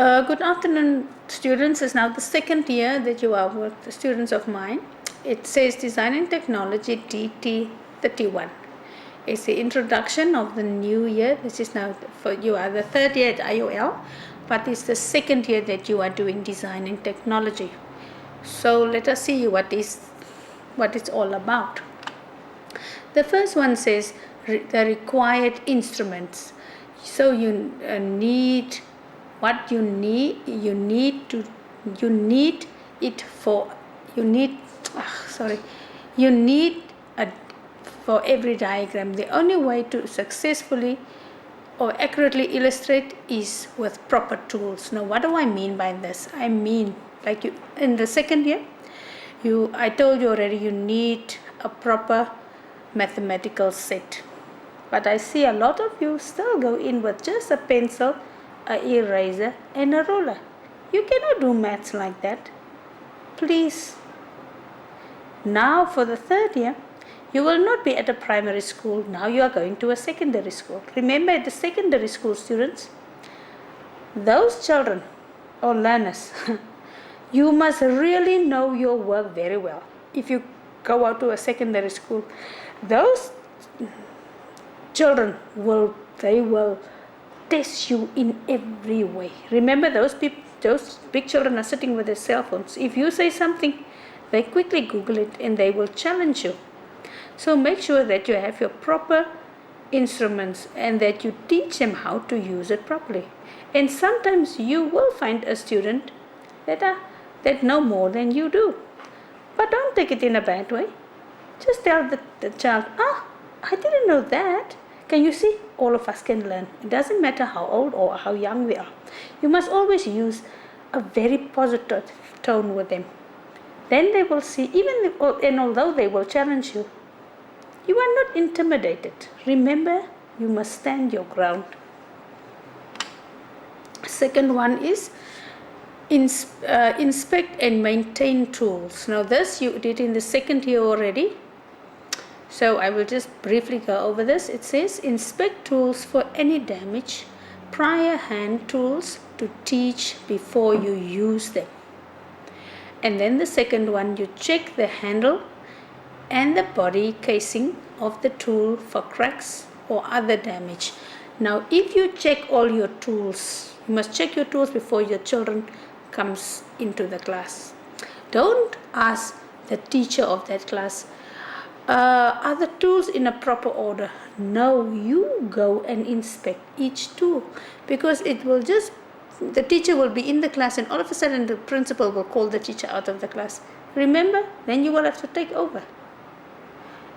Good afternoon, students. It's now the second year that you are with the students of mine. It says Design and Technology DT31. It's the introduction of the new year. This is now for you are the third year at IOL, but it's the second year that you are doing Design and Technology. So let us see what it's all about. The first one says the required instruments. So you need what you need for every diagram. The only way to successfully or accurately illustrate is with proper tools. Now what do I mean by this? I mean, like you in the second year, I told you already, you need a proper mathematical set, but I see a lot of you still go in with just a pencil, an eraser and a ruler. You cannot do maths like that. Please. Now for the third year, you will not be at a primary school. Now you are going to a secondary school. Remember, at the secondary school, students, those children or learners, you must really know your work very well. If you go out to a secondary school, those children will test you in every way. Remember, those big children are sitting with their cell phones. If you say something, they quickly Google it and they will challenge you. So make sure that you have your proper instruments and that you teach them how to use it properly. And sometimes you will find a student that know more than you do. But don't take it in a bad way. Just tell the child, I didn't know that. Can you see? All of us can learn. It doesn't matter how old or how young we are. You must always use a very positive tone with them. Then they will see, and although they will challenge you, you are not intimidated. Remember, you must stand your ground. Second one is inspect and maintain tools. Now this you did in the second year already. So I will just briefly go over this. It says inspect tools for any damage, prior hand tools to teach before you use them. And then the second one, you check the handle and the body casing of the tool for cracks or other damage. Now if you check all your tools, you must check your tools before your children comes into the class. Don't ask the teacher of that class, are the tools in a proper order? No, you go and inspect each tool, because the teacher will be in the class and all of a sudden the principal will call the teacher out of the class. Remember, then you will have to take over.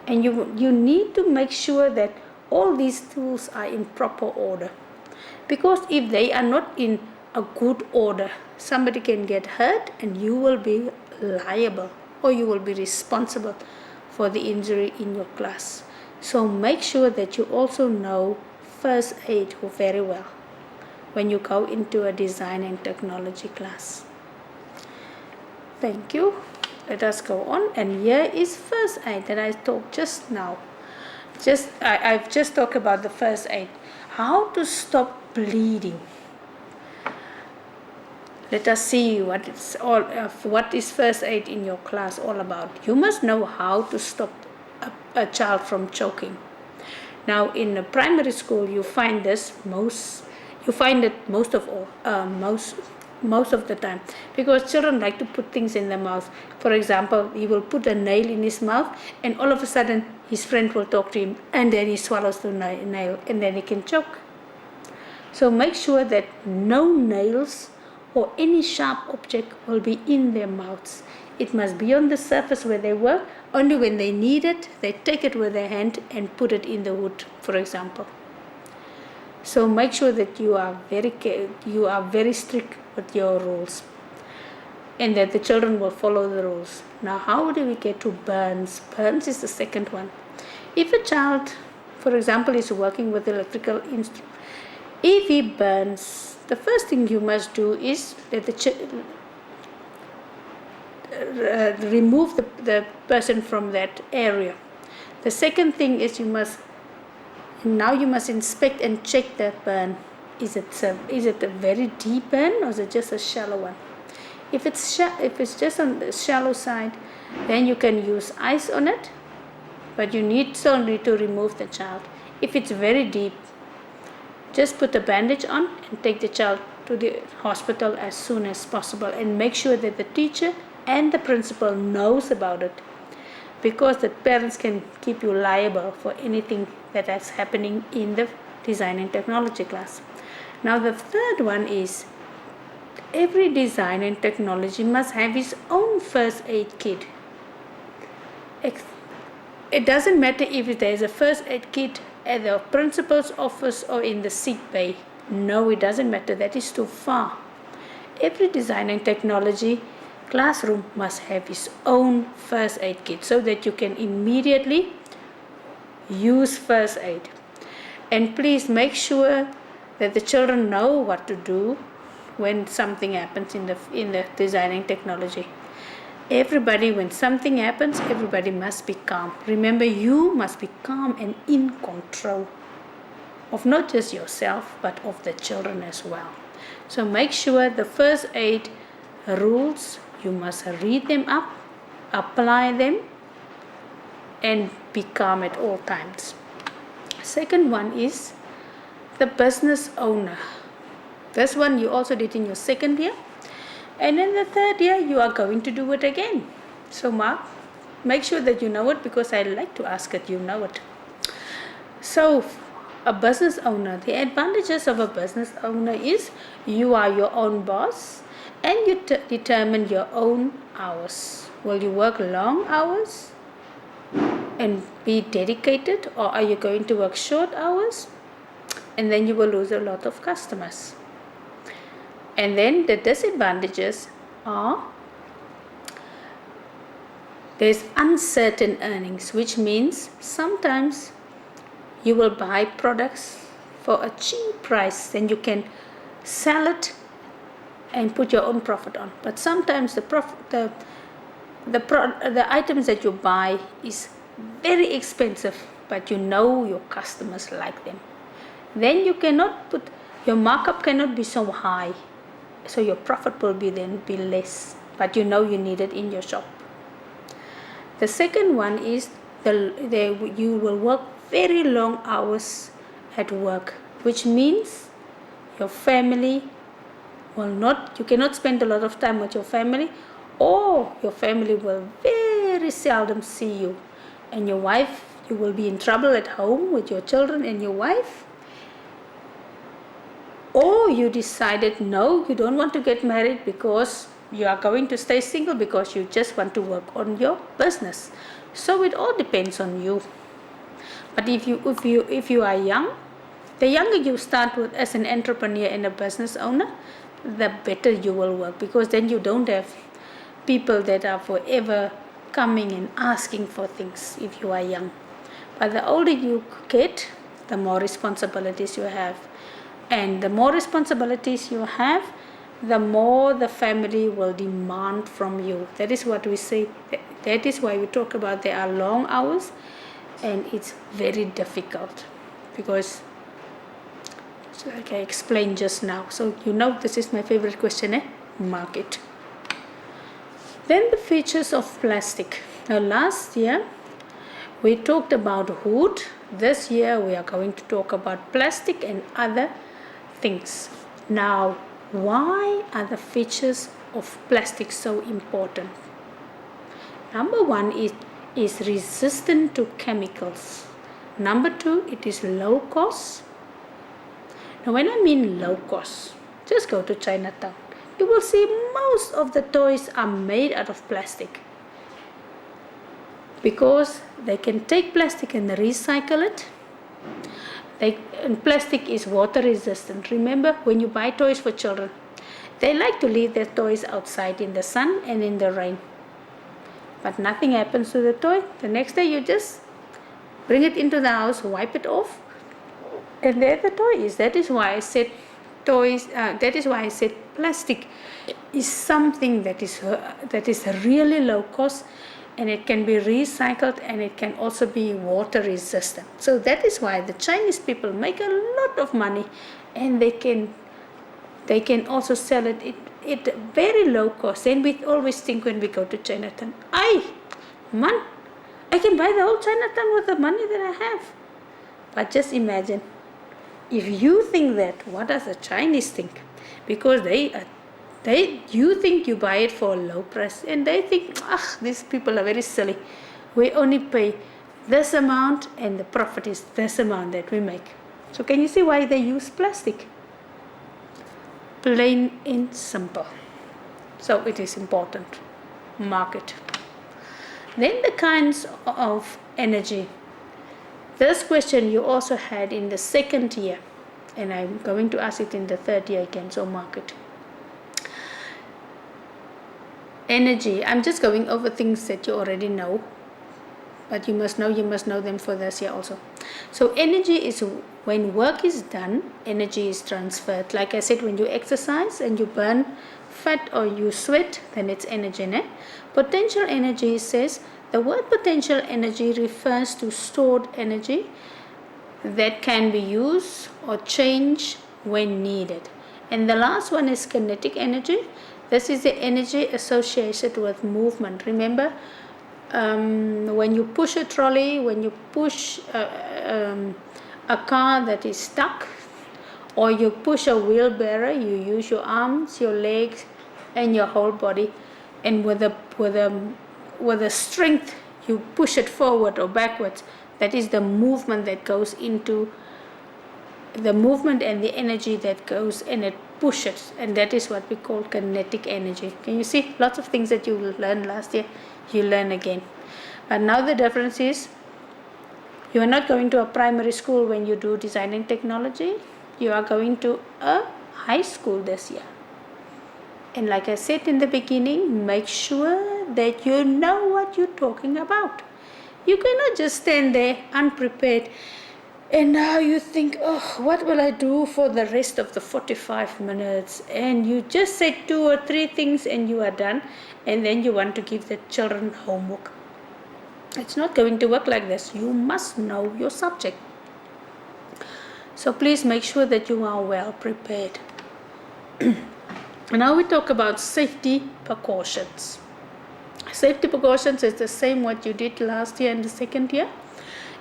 And you need to make sure that all these tools are in proper order, because if they are not in a good order, somebody can get hurt and you will be liable or you will be responsible for the injury in your class. So make sure that you also know first aid very well when you go into a design and technology class. Thank you. Let us go on. And here is first aid that I talked just now. I've just talked about the first aid. How to stop bleeding. Let us see what is first aid in your class all about. You must know how to stop a child from choking. Now in a primary school, you find it most of the time, because children like to put things in their mouth. For example, he will put a nail in his mouth and all of a sudden his friend will talk to him and then he swallows the nail and then he can choke. So make sure that no nails or any sharp object will be in their mouths. It must be on the surface where they work. Only when they need it, they take it with their hand and put it in the wood, for example. So make sure that you are very strict with your rules and that the children will follow the rules. Now how do we get to burns? Burns is the second one. If a child, for example, is working with electrical instrument, if he burns, the first thing you must do is that remove the person from that area. The second thing is you must inspect and check that burn. Is it a very deep end or is it just a shallow one? If it's just on the shallow side, then you can use ice on it, but you still need to remove the child. If it's very deep, just put a bandage on and take the child to the hospital as soon as possible, and make sure that the teacher and the principal knows about it, because the parents can keep you liable for anything that is happening in the design and technology class. Now the third one is, every design and technology must have its own first aid kit. It doesn't matter if there is a first aid kit at the principal's office or in the sick bay. No, it doesn't matter. That is too far. Every design and technology classroom must have its own first aid kit so that you can immediately use first aid. And please make sure that the children know what to do when something happens in the design and technology. Everybody, when something happens, everybody must be calm. Remember, you must be calm and in control of not just yourself, but of the children as well. So make sure the first aid rules, you must read them up, apply them, and be calm at all times. Second one is the business owner. This one you also did in your second year. And in the third year, you are going to do it again. So Mark, make sure that you know it, because I like to ask that you know it. So a business owner, the advantages of a business owner is you are your own boss and you determine your own hours. Will you work long hours and be dedicated, or are you going to work short hours? And then you will lose a lot of customers. And then the disadvantages are, there's uncertain earnings, which means sometimes you will buy products for a cheap price, then you can sell it and put your own profit on. But sometimes the items that you buy is very expensive, but you know your customers like them. Then you cannot put, your markup cannot be so high, so your profit will be less, but you know you need it in your shop. The second one is you will work very long hours at work, which means your family you cannot spend a lot of time with your family, or your family will very seldom see you. And your wife, you will be in trouble at home with your children and your wife. Or you decided, no, you don't want to get married because you are going to stay single because you just want to work on your business. So it all depends on you. But if you are young, the younger you start with as an entrepreneur and a business owner, the better you will work, because then you don't have people that are forever coming and asking for things if you are young. But the older you get, the more responsibilities you have. And the more responsibilities you have, the more the family will demand from you. That is what we say. That is why we talk about there are long hours, and it's very difficult, because like I explained just now. So you know this is my favorite question, mark it. Then the features of plastic. Now last year we talked about wood. This year we are going to talk about plastic and other things. Now, why are the features of plastic so important? Number one is resistant to chemicals. Number two, it is low cost. Now when I mean low cost, just go to Chinatown. You will see most of the toys are made out of plastic, because they can take plastic and recycle it. And plastic is water resistant. Remember, when you buy toys for children, they like to leave their toys outside in the sun and in the rain. But nothing happens to the toy. The next day you just bring it into the house, wipe it off, and there the toy is. That is why I said plastic is something that is really low cost and it can be recycled, and it can also be water resistant. So that is why the Chinese people make a lot of money, and they can also sell it at very low cost. And we always think when we go to Chinatown, I can buy the whole Chinatown with the money that I have. But just imagine, if you think that, what does the Chinese think? Because you think you buy it for a low price, and they think, these people are very silly. We only pay this amount, and the profit is this amount that we make. So can you see why they use plastic? Plain and simple. So it is important. Market. Then the kinds of energy. This question you also had in the second year, and I'm going to ask it in the third year again. So market. Energy. I'm just going over things that you already know, but you must know them for this year also. So energy is when work is done, energy is transferred. Like I said, when you exercise and you burn fat or you sweat, then it's energy. Potential energy says, the word potential energy refers to stored energy that can be used or changed when needed. And the last one is kinetic energy. This is the energy associated with movement. Remember, when you push a trolley, when you push a car that is stuck, or you push a wheelbarrow, you use your arms, your legs, and your whole body, and with a strength you push it forward or backwards. That is the movement that goes into the movement, and the energy that goes and it pushes, and that is what we call kinetic energy. Can you see? Lots of things that you learned last year, you learn again. But now the difference is, you are not going to a primary school when you do design and technology. You are going to a high school this year. And like I said in the beginning, make sure that you know what you're talking about. You cannot just stand there unprepared, and now you think, what will I do for the rest of the 45 minutes? And you just say 2 or 3 things and you are done, and then you want to give the children homework. It's not going to work like this. You must know your subject. So please make sure that you are well prepared. Now we talk about safety precautions. Safety precautions is the same what you did last year and the second year.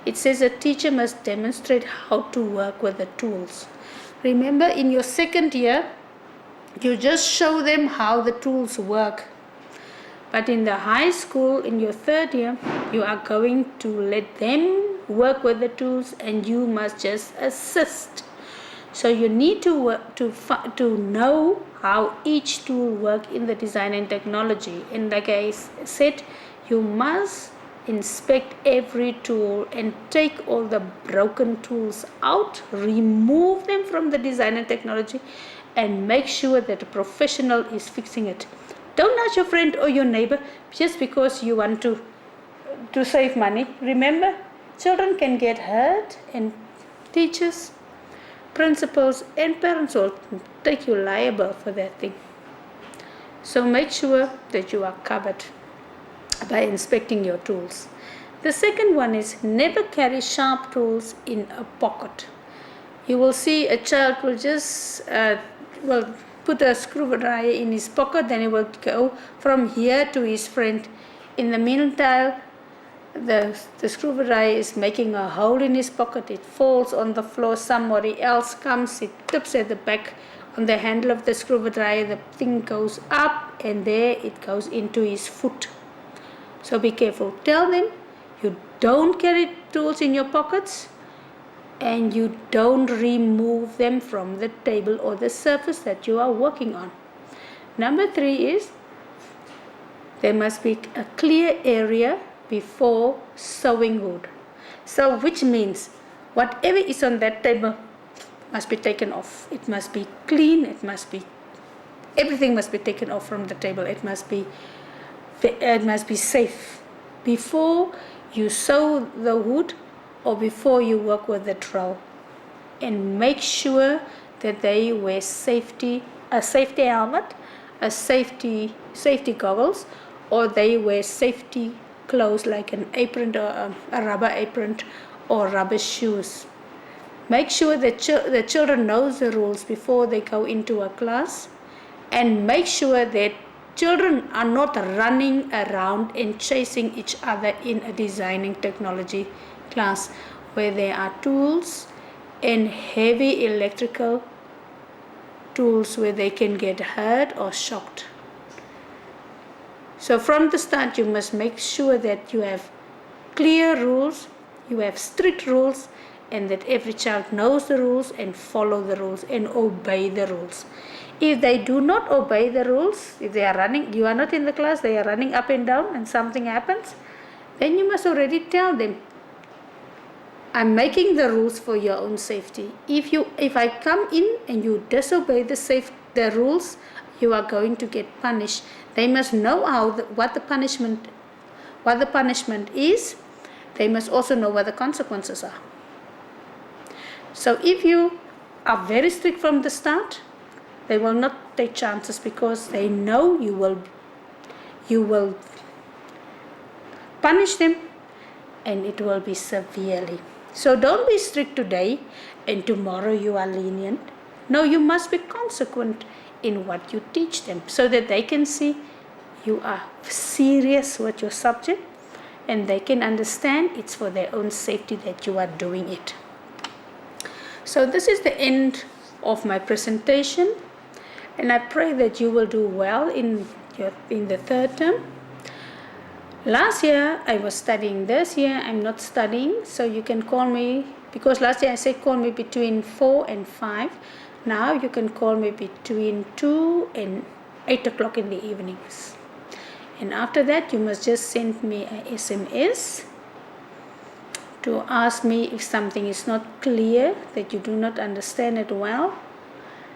It says a teacher must demonstrate how to work with the tools. Remember, in your second year, you just show them how the tools work. But in the high school, in your third year, you are going to let them work with the tools, and you must just assist. So you need to know how each tool works in the design and technology. And like I said, you must inspect every tool and take all the broken tools out, remove them from the design and technology, and make sure that a professional is fixing it. Don't ask your friend or your neighbor just because you want to save money. Remember, children can get hurt, and teachers, principals, and parents will take you liable for that thing. So make sure that you are covered by inspecting your tools. The second one is never carry sharp tools in a pocket. You will see a child will just put a screwdriver in his pocket, then he will go from here to his friend. In the meantime, the screwdriver is making a hole in his pocket. It falls on the floor. Somebody else comes, it tips at the back on the handle of the screwdriver. The thing goes up, and there it goes into his foot. So be careful. Tell them you don't carry tools in your pockets, and you don't remove them from the table or the surface that you are working on. Number 3 is there must be a clear area before sewing wood. So which means whatever is on that table must be taken off. It must be clean. Everything must be taken off from the table. It must be safe before you sew the wood or before you work with the drill. And make sure that they wear a safety helmet, a safety goggles, or they wear safety clothes like an apron or a rubber apron or rubber shoes. Make sure that the children knows the rules before they go into a class, and make sure that children are not running around and chasing each other in a designing technology class where there are tools and heavy electrical tools where they can get hurt or shocked. So from the start, you must make sure that you have clear rules, you have strict rules, and that every child knows the rules and follow the rules and obey the rules. If they do not obey the rules, if they are running, you are not in the class, they are running up and down and something happens, then you must already tell them, I'm making the rules for your own safety. If I come in and you disobey the rules, you are going to get punished. They must know what the punishment is. They must also know what the consequences are. So if you are very strict from the start, they will not take chances because they know you will punish them, and it will be severely. So don't be strict today and tomorrow you are lenient. No, you must be consequent in what you teach them so that they can see you are serious with your subject and they can understand it's for their own safety that you are doing it. So this is the end of my presentation, and I pray that you will do well in the third term. Last year I was studying. This year I'm not studying, so you can call me, because last year I said call me between 4 and 5. Now you can call me between 2 and 8 o'clock in the evenings. And after that you must just send me a SMS to ask me if something is not clear, that you do not understand it well.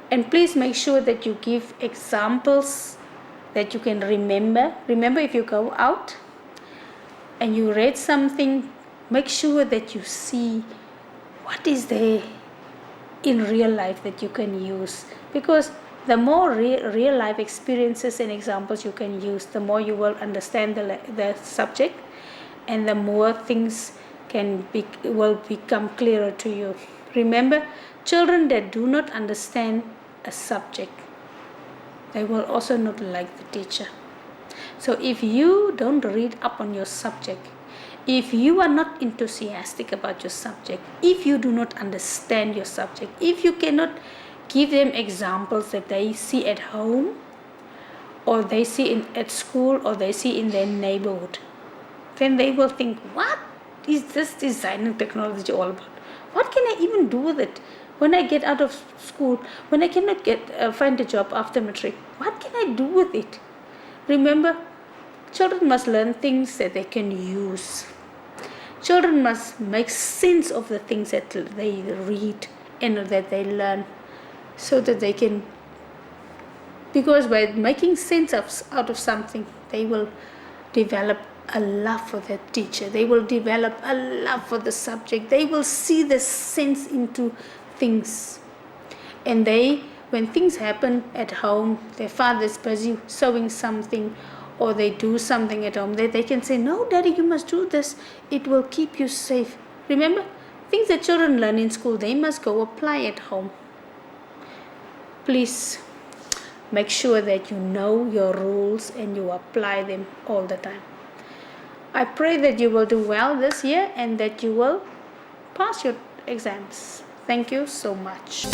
And please make sure that you give examples that you can remember. Remember, if you go out and you read something, make sure that you see what is there in real life that you can use. Because the more real life experiences and examples you can use, the more you will understand the subject, and the more things will become clearer to you. Remember, children that do not understand a subject, they will also not like the teacher. So if you don't read up on your subject, if you are not enthusiastic about your subject, if you do not understand your subject, if you cannot give them examples that they see at home or they see at school or they see in their neighborhood, then they will think, what is this design and technology all about? What can I even do with it when I get out of school, when I cannot find a job after matric? What can I do with it? Remember, children must learn things that they can use. Children must make sense of the things that they read and that they learn, so that they can, because by making sense out of something, they will develop a love for their teacher. They will develop a love for the subject. They will see the sense into things. And when things happen at home, their father's busy sewing something, or they do something at home, they can say, no, Daddy, you must do this. It will keep you safe. Remember, things that children learn in school, they must go apply at home. Please make sure that you know your rules and you apply them all the time. I pray that you will do well this year and that you will pass your exams. Thank you so much.